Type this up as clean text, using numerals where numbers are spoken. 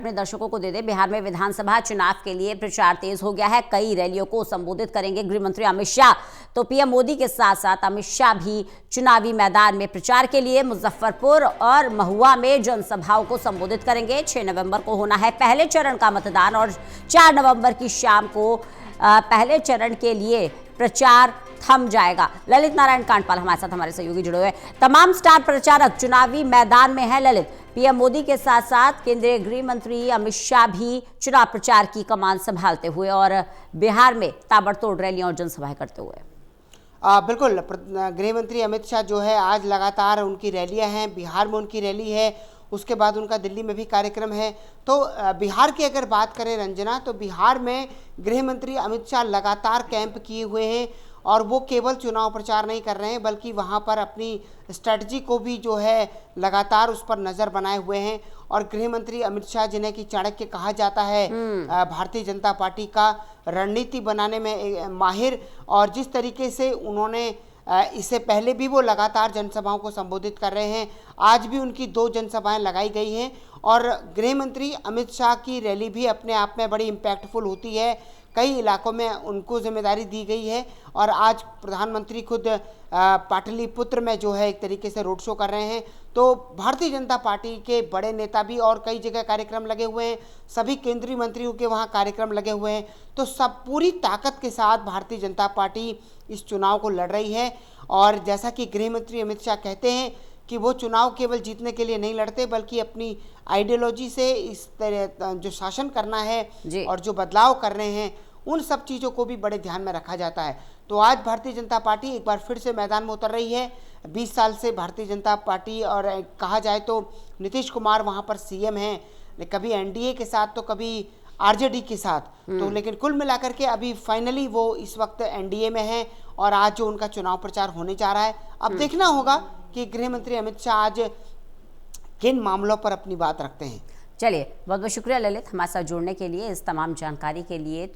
अपने दर्शकों को दे दे, बिहार में विधानसभा चुनाव के लिए प्रचार तेज हो गया है। कई रैलियों को संबोधित करेंगे गृह मंत्री अमित शाह। तो पीएम मोदी के साथ साथ अमित शाह भी चुनावी मैदान में प्रचार के लिए मुजफ्फरपुर और महुआ में जनसभाओं को संबोधित करेंगे। 6 नवंबर को होना है पहले चरण का मतदान और 4 नवंबर की शाम को पहले चरण के लिए प्रचार थम जाएगा। ललित नारायण कांडपाल हमारे साथ, हमारे सहयोगी जुड़े हुए। तमाम स्टार प्रचारक चुनावी मैदान में है। ललित, पीएम मोदी के साथ साथ केंद्रीय गृह मंत्री अमित शाह भी चुनाव प्रचार की कमान संभालते हुए और बिहार में ताबड़तोड़ रैलियां और जनसभाएं करते हुए। बिल्कुल, गृह मंत्री अमित शाह जो है आज लगातार उनकी रैलियां हैं। बिहार में उनकी रैली है, उसके बाद उनका दिल्ली में भी कार्यक्रम है। तो बिहार की अगर बात करें रंजना, तो बिहार में गृह मंत्री अमित शाह लगातार कैंप किए हुए हैं और वो केवल चुनाव प्रचार नहीं कर रहे हैं बल्कि वहाँ पर अपनी स्ट्रेटजी को भी जो है लगातार उस पर नज़र बनाए हुए हैं। और गृह मंत्री अमित शाह, जिन्हें कि चाणक्य कहा जाता है, भारतीय जनता पार्टी का रणनीति बनाने में माहिर, और जिस तरीके से उन्होंने इससे पहले भी वो लगातार जनसभाओं को संबोधित कर रहे हैं। आज भी उनकी 2 जनसभाएं लगाई गई हैं और गृह मंत्री अमित शाह की रैली भी अपने आप में बड़ी इम्पैक्टफुल होती है। कई इलाकों में उनको जिम्मेदारी दी गई है और आज प्रधानमंत्री खुद पाटलिपुत्र में जो है एक तरीके से रोड शो कर रहे हैं। तो भारतीय जनता पार्टी के बड़े नेता भी और कई जगह कार्यक्रम लगे हुए हैं, सभी केंद्रीय मंत्रियों के वहाँ कार्यक्रम लगे हुए हैं। तो सब पूरी ताकत के साथ भारतीय जनता पार्टी इस चुनाव को लड़ रही है। और जैसा कि गृह मंत्री अमित शाह कहते हैं कि वो चुनाव केवल जीतने के लिए नहीं लड़ते बल्कि अपनी आइडियोलॉजी से इस तरह जो शासन करना है और जो बदलाव कर रहे हैं उन सब चीज़ों को भी बड़े ध्यान में रखा जाता है। तो आज भारतीय जनता पार्टी एक बार फिर से मैदान में उतर रही है। 20 साल से भारतीय जनता पार्टी, और कहा जाए तो नीतीश कुमार वहाँ पर सीएम हैं, कभी एनडीए के साथ तो कभी आरजेडी के साथ, तो लेकिन कुल मिलाकर के अभी फाइनली वो इस वक्त एनडीए में हैं और आज जो उनका चुनाव प्रचार होने जा रहा है, अब देखना होगा कि गृह मंत्री अमित शाह आज किन मामलों पर अपनी बात रखते हैं। चलिए, बहुत बहुत शुक्रिया ललित हमारे साथ जुड़ने के लिए, इस तमाम जानकारी के लिए। तो